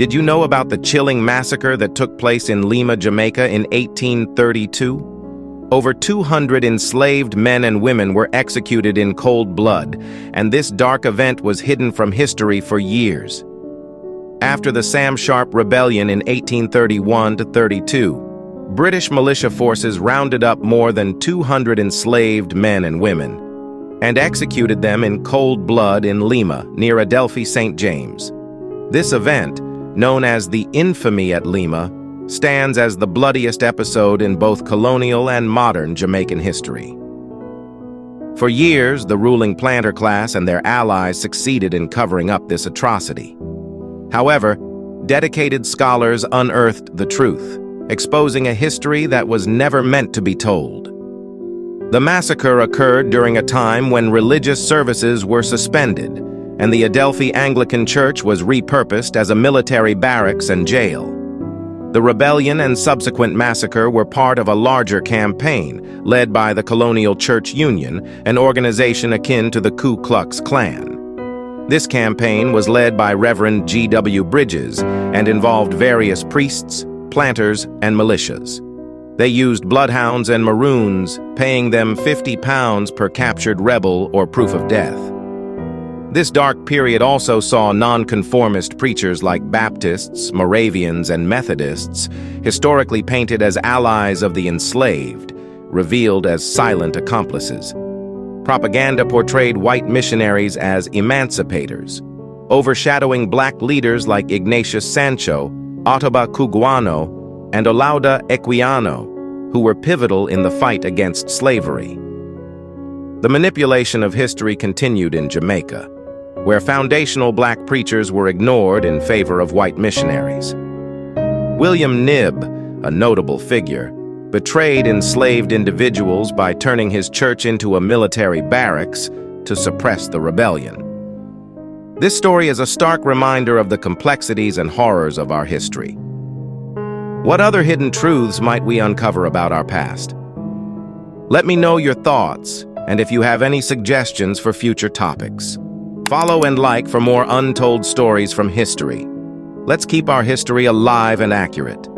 Did you know about the chilling massacre that took place in Lima, Jamaica in 1832? Over 200 enslaved men and women were executed in cold blood, and this dark event was hidden from history for years. After the Sam Sharp Rebellion in 1831-32, British militia forces rounded up more than 200 enslaved men and women and executed them in cold blood in Lima, near Adelphi, St. James. This event, known as the Infamy at Lima, stands as the bloodiest episode in both colonial and modern Jamaican history. For years, the ruling planter class and their allies succeeded in covering up this atrocity. However, dedicated scholars unearthed the truth, exposing a history that was never meant to be told. The massacre occurred during a time when religious services were suspended, and the Adelphi Anglican Church was repurposed as a military barracks and jail. The rebellion and subsequent massacre were part of a larger campaign led by the Colonial Church Union, an organization akin to the Ku Klux Klan. This campaign was led by Reverend G.W. Bridges and involved various priests, planters, and militias. They used bloodhounds and maroons, paying them £50 per captured rebel or proof of death. This dark period also saw nonconformist preachers like Baptists, Moravians, and Methodists, historically painted as allies of the enslaved, revealed as silent accomplices. Propaganda portrayed white missionaries as emancipators, overshadowing black leaders like Ignatius Sancho, Ottobah Cugoano, and Olaudah Equiano, who were pivotal in the fight against slavery. The manipulation of history continued in Jamaica, where foundational black preachers were ignored in favor of white missionaries. William Knibb, a notable figure, betrayed enslaved individuals by turning his church into a military barracks to suppress the rebellion. This story is a stark reminder of the complexities and horrors of our history. What other hidden truths might we uncover about our past? Let me know your thoughts, and if you have any suggestions for future topics. Follow and like for more untold stories from history. Let's keep our history alive and accurate.